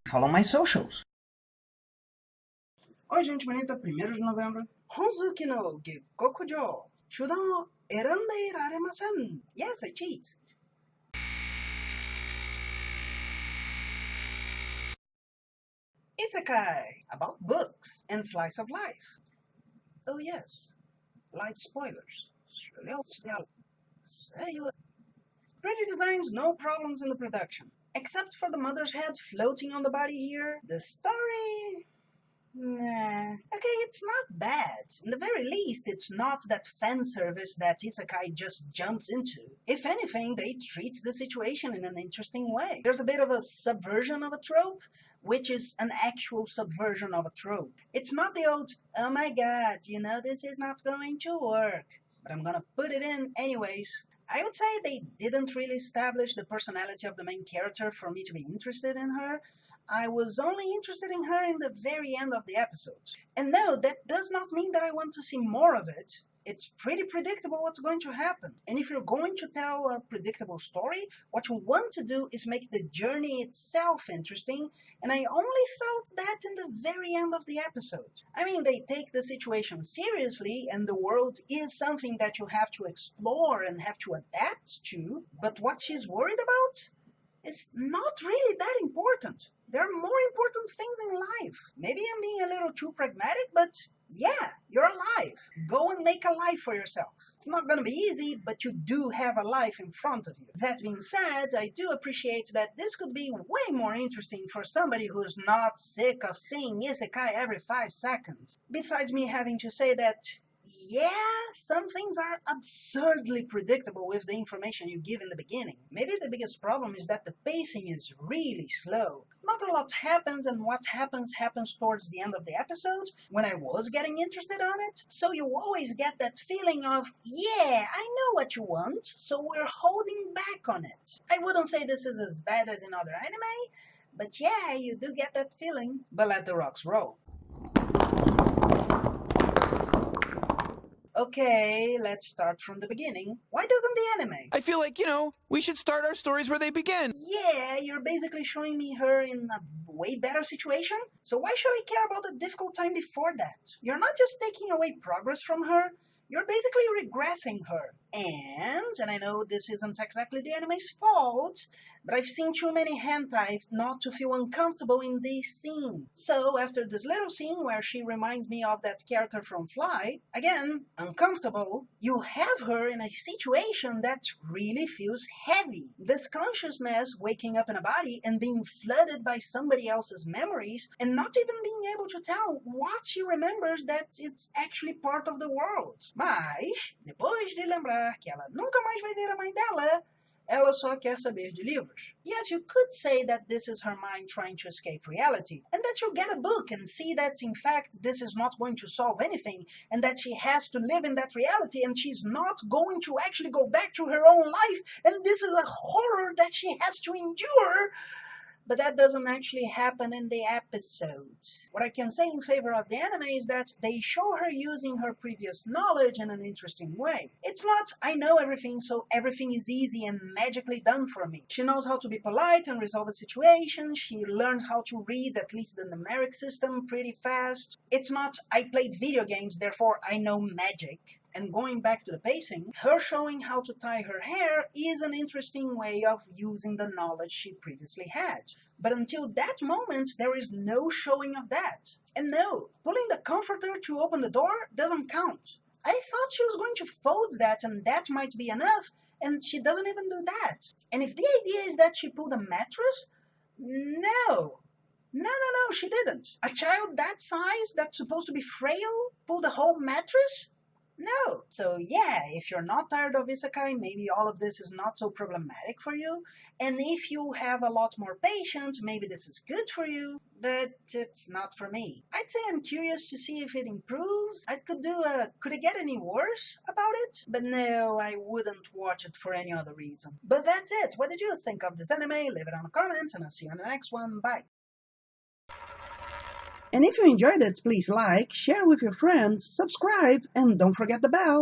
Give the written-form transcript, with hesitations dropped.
Follow my socials. Oi, gente bonita, 1º de novembro. Honzuki no Gekokujou. Shudan o erande iraremasen. Yes, I cheat. Isekai, about books and slice of life. Oh yes, light spoilers. Pretty designs, no problems in the production. Except for the mother's head floating on the body here. The story... Nah. Okay, it's not bad. In the very least, it's not that fan service that Isekai just jumps into. If anything, they treat the situation in an interesting way. There's a bit of a subversion of a trope, which is an actual subversion of a trope. It's not the old, oh my god, this is not going to work, but I'm gonna put it in anyways. I would say they didn't really establish the personality of the main character for me to be interested in her. I was only interested in her in the very end of the episode. And no, that does not mean that I want to see more of it. It's pretty predictable what's going to happen. And if you're going to tell a predictable story, what you want to do is make the journey itself interesting, and I only felt that in the very end of the episode. I mean, they take the situation seriously, and the world is something that you have to explore and have to adapt to, but what she's worried about? It's not really that important. There are more important things in life. Maybe I'm being a little too pragmatic, but yeah, you're alive. Go and make a life for yourself. It's not going to be easy, but you do have a life in front of you. That being said, I do appreciate that this could be way more interesting for somebody who's not sick of seeing isekai every 5 seconds. Besides me having to say that, yeah, some things are absurdly predictable with the information you give in the beginning. Maybe the biggest problem is that the pacing is really slow. Not a lot happens, and what happens towards the end of the episode, when I was getting interested on it. So you always get that feeling of, yeah, I know what you want, so we're holding back on it. I wouldn't say this is as bad as in other anime, but yeah, you do get that feeling. But let the rocks roll. Okay, let's start from the beginning. Why doesn't the anime? I feel like, we should start our stories where they begin. Yeah, you're basically showing me her in a way better situation? So why should I care about the difficult time before that? You're not just taking away progress from her, you're basically regressing her. And I know this isn't exactly the anime's fault, but I've seen too many hentai not to feel uncomfortable in this scene. So after this little scene where she reminds me of that character from Fly, again, uncomfortable, you have her in a situation that really feels heavy. This consciousness waking up in a body and being flooded by somebody else's memories and not even being able to tell what she remembers that it's actually part of the world. Mas, depois de lembrar que ela nunca mais vai ver a mãe dela, ela só quer saber de livros. Yes, you could say that this is her mind trying to escape reality, and that you get a book and see that in fact this is not going to solve anything, and that she has to live in that reality and she's not going to actually go back to her own life, and this is a horror that she has to endure. But that doesn't actually happen in the episode. What I can say in favor of the anime is that they show her using her previous knowledge in an interesting way. It's not, I know everything, so everything is easy and magically done for me. She knows how to be polite and resolve a situation. She learned how to read at least the numeric system pretty fast. It's not, I played video games, therefore I know magic. And going back to the pacing, her showing how to tie her hair is an interesting way of using the knowledge she previously had. But until that moment, there is no showing of that. And no, pulling the comforter to open the door doesn't count. I thought she was going to fold that and that might be enough, and she doesn't even do that. And if the idea is that she pulled a mattress, no, she didn't. A child that size, that's supposed to be frail, pulled a whole mattress? No. So yeah, if you're not tired of isekai, maybe all of this is not so problematic for you. And if you have a lot more patience, maybe this is good for you, but it's not for me. I'd say I'm curious to see if it improves. I could do could it get any worse about it? But no, I wouldn't watch it for any other reason. But that's it. What did you think of this anime? Leave it on the comments, and I'll see you on the next one. Bye. And if you enjoyed it, please like, share with your friends, subscribe, and don't forget the bell.